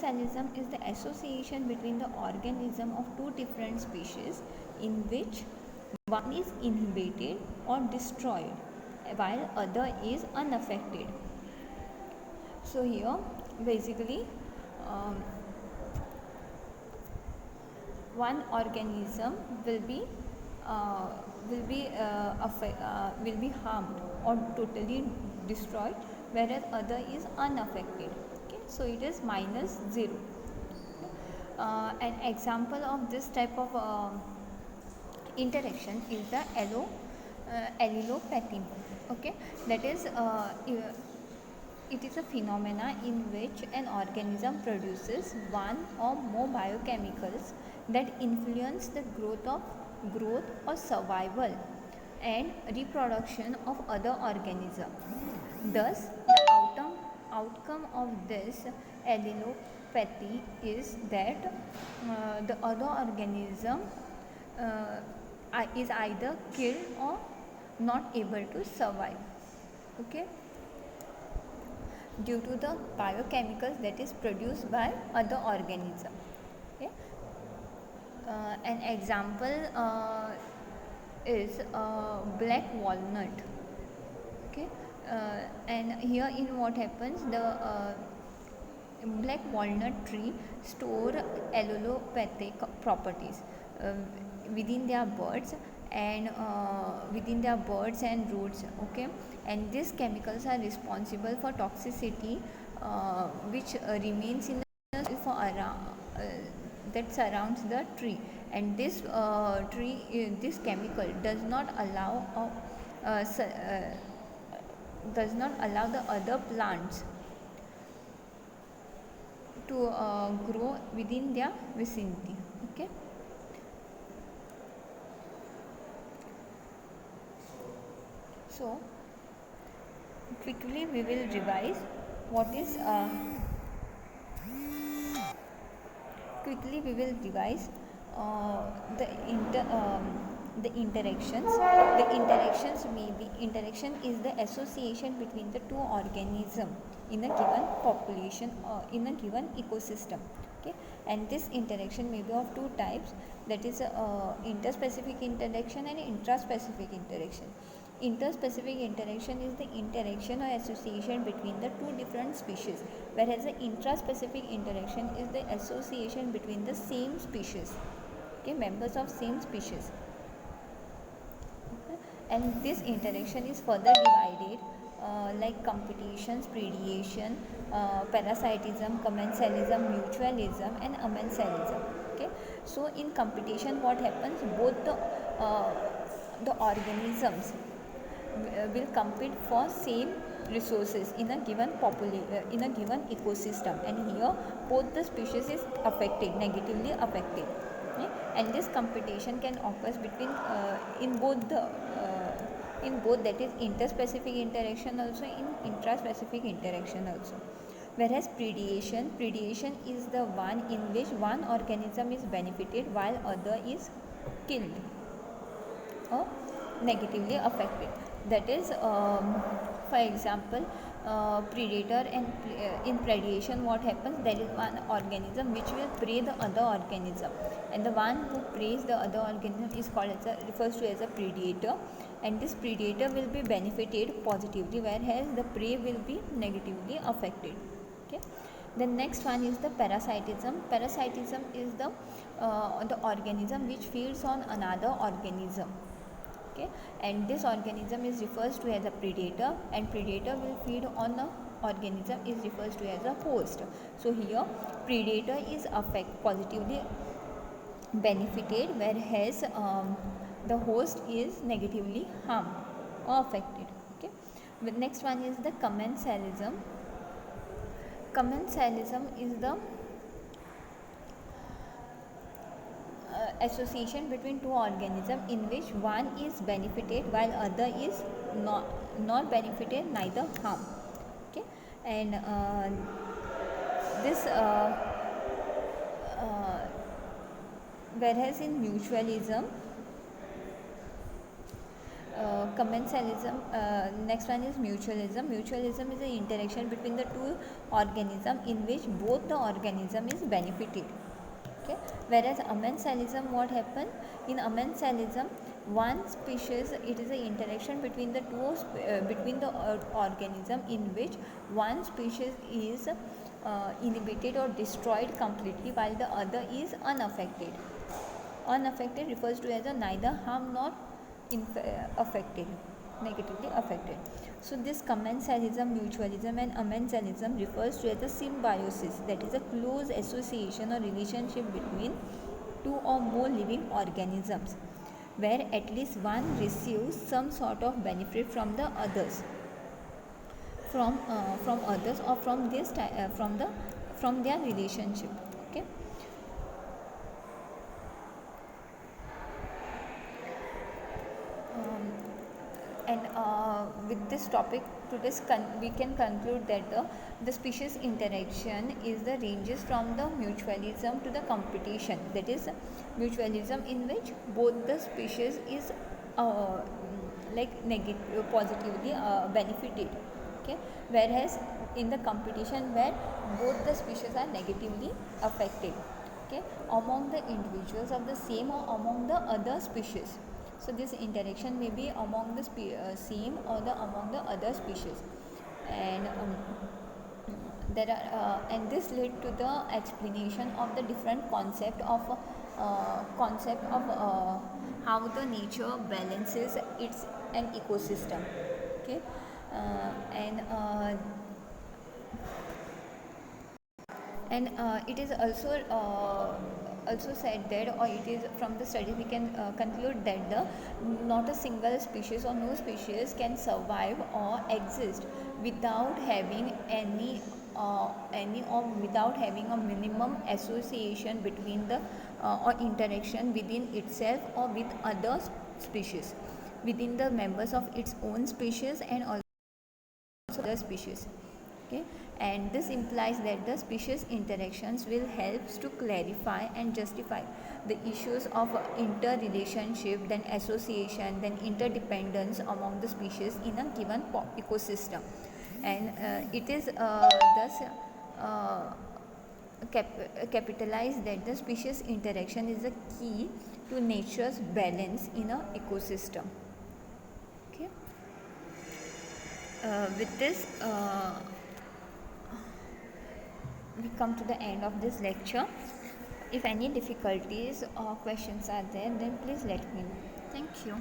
Commensalism is the association between the organism of two different species in which one is inhibited or destroyed while other is unaffected. So here basically um, one organism uh, will be harmed or totally destroyed, whereas other is unaffected. Okay, so it is minus 0. An example of this type of interaction is the allelopathy. Okay, that is it is a phenomena in which an organism produces one or more biochemicals that influence the growth or survival and reproduction of other organisms. Thus, the outcome of this allelopathy is that the other organism is either killed or not able to survive. Okay, due to the biochemicals that is produced by other organism. Okay, an example is black walnut. Okay, and here in what happens, the black walnut tree store allelopathic properties uh, within their buds and roots. Okay, and these chemicals are responsible for toxicity which remains in the soil for around that surrounds the tree, and this chemical uh, does not allow the other plants to grow within their vicinity. Okay, so quickly we will revise what is quickly we will revise uh, the inter the interactions. The interactions may be interaction is the association between the two organisms in a given population or in a given ecosystem. Okay, and this interaction may be of two types, that is interspecific interaction and intraspecific interaction. Interspecific interaction is the interaction or association between the two different species, whereas the intraspecific interaction is the association between the same species. Okay, members of same species. Okay, and this interaction is further divided like competition, predation, parasitism, commensalism, mutualism, and amensalism. Okay, so in competition, what happens? Both the organisms will compete for same resources in a given in a given ecosystem, and here both the species is affected, negatively affected. Okay? And this competition can occur between in both, that is interspecific interaction also, in intraspecific interaction also. Whereas predation is the one in which one organism is benefited while other is killed or negatively affected. That is for example, predator and in predation, what happens, there is one organism which will prey the other organism, and the one who preys the other organism is called as refers to as a predator, and this predator will be benefited positively, whereas the prey will be negatively affected. Okay, the next one is the parasitism. Parasitism is the organism which feeds on another organism. Okay, and this organism is refers to as a predator, and predator will feed on a organism is refers to as a host. So here predator is positively benefited, whereas the host is negatively harmed or affected. Okay, the next one is the commensalism. Commensalism is the association between two organisms in which one is benefited while other is not benefited, neither harm. Okay, and this whereas in mutualism commensalism. Next one is mutualism. Mutualism is the interaction between the two organisms in which both the organism is benefited. Okay. Whereas amensalism, what happened in amensalism, one species, it is the interaction between the two between the organism in which one species is inhibited or destroyed completely while the other is unaffected. Unaffected refers to as a neither harm nor affected, negatively affected. So this commensalism, mutualism and amensalism refers to as a symbiosis, that is a close association or relationship between two or more living organisms where at least one receives some sort of benefit from the others, from others or from this from their relationship. Okay. And with this topic we can conclude that the species interaction is the ranges from the mutualism to the competition, that is mutualism in which both the species is like negative positively benefited. Okay. Whereas in the competition where both the species are negatively affected, okay, among the individuals of the same or among the other species. So this interaction may be among the same or among the other species, and there are and this led to the explanation of the different concept of how the nature balances its an ecosystem. Okay. And it is also said that, or it is from the study we can conclude that not a single species or no species can survive or exist without having any or without having a minimum association between the or interaction within itself or with other species, within the members of its own species and also other species. Okay. And this implies that the species interactions will help to clarify and justify the issues of interrelationship, then association, then interdependence among the species in a given ecosystem. And it is thus capitalized that the species interaction is a key to nature's balance in a ecosystem. Okay. With this we come to the end of this lecture. If any difficulties or questions are there, then please let me know. Thank you.